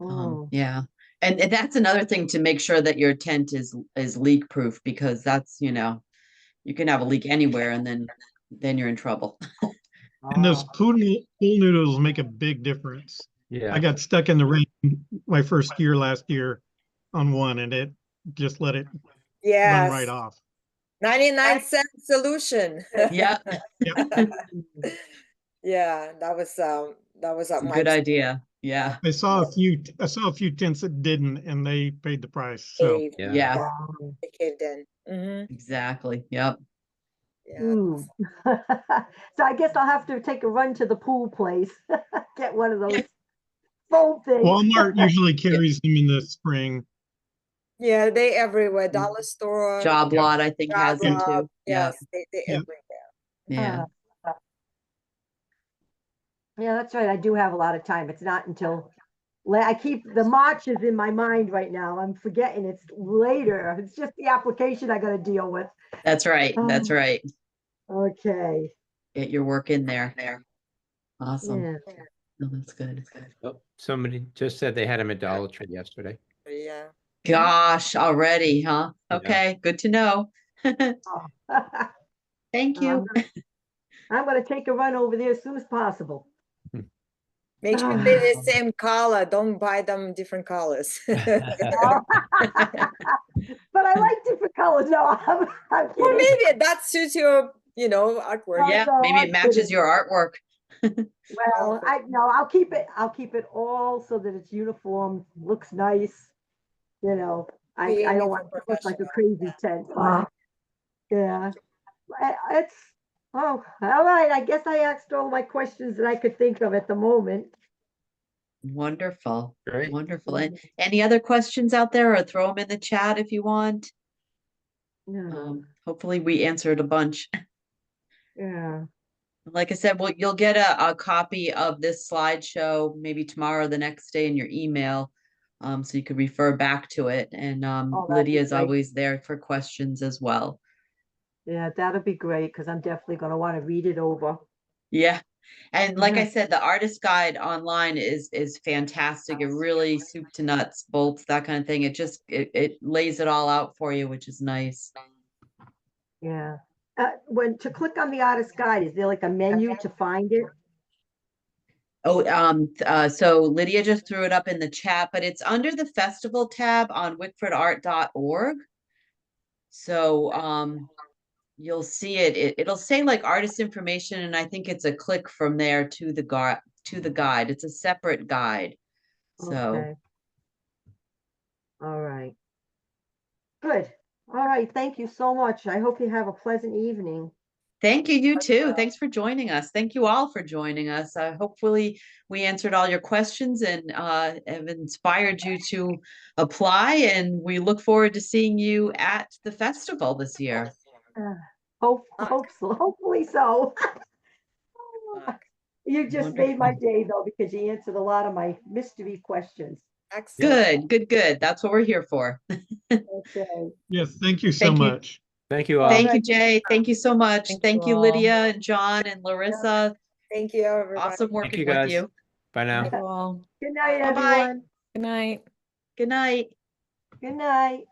Oh, Yeah. And that's another thing to make sure that your tent is leak proof, because that's, you know, you can have a leak anywhere and then you're in trouble. And those oh. pool noodles make a big difference. Yeah. I got stuck in the rain my first year last year on one, and it just let it run Yes. right off. 99-cent solution. Yeah. Yeah, that was It's a my good idea. Yeah. I saw a few tents that didn't, and they paid the price. So cave. Yeah. Yeah, Wow. They caved in. exactly. Yep. Yeah. Ooh. So I guess I'll have to take a run to the pool place. Get one of those foam things. Walmart usually carries them in the spring. Yeah, they everywhere. Dollar store, Job Yeah. lot, I think, job has them lot. too. Yeah. Yes, they Yeah. everywhere. Yeah. Yeah, that's right. I do have a lot of time. It's not until I keep the March is in my mind right now. I'm forgetting it's later. It's just the application I got to deal with. That's right. That's Oh. right. Okay. Get your work in there. Awesome. Yeah. No, that's good. Oh, somebody just said they had them at Dollar Tree yesterday. Yeah. Gosh, already, huh? Yeah. Okay, good to know. Oh. Thank you. I'm going to take a run over there as soon as possible. Make sure they're the same color. Don't buy them different colors. But I like different colors. No, I'm Well, kidding. maybe that suits your, artwork. Yeah, No, maybe I'm it matches kidding. your artwork. Well, I'll keep it all so that it's uniform, looks nice. You know, I Creative don't and want it to look like a professional. crazy tent. Yeah. It's all right. I guess I asked all my questions that I could think of at the moment. Wonderful. Great. Wonderful. And any other questions out there, or throw them in the chat if you want. Yeah. Hopefully we answered a bunch. Yeah. Like I said, well, you'll get a copy of this slideshow maybe tomorrow or the next day in your email. So you could refer back to it. And that'd be Lydia is great. always there for questions as well. Yeah, that'll be great because I'm definitely going to want to read it over. Yeah. And like I said, the artist guide online is fantastic. It really soup to nuts, bolts, that kind of thing. It just it lays it all out for you, which is nice. Yeah. When to click on the artist guide, is there like a menu to find it? Oh, so Lydia just threw it up in the chat, but it's under the festival tab on wickfordart.org. So you'll see it'll say like artist information, and I think it's a click from there to the guide. It's a separate guide. So Okay. All right. Good. All right. Thank you so much. I hope you have a pleasant evening. thank you, you too. Thanks for joining us. Thank you all for joining us. Hopefully we answered all your questions and have inspired you to apply, and we look forward to seeing you at the festival this year. Hope so. Hopefully so. You just made my day though, because you answered a lot of my mystery questions. Excellent. Good. That's what we're here for. Okay. yes, thank you so Thank you. much. Thank you all. Thank you, Jay. Thank you so much. Thank you, all. Lydia and John and Larissa. Thank you, everybody. Awesome Thank working you with guys. you. Bye now. Thank you all. Good night, Bye-bye. everyone. Good night. Good night. Good night.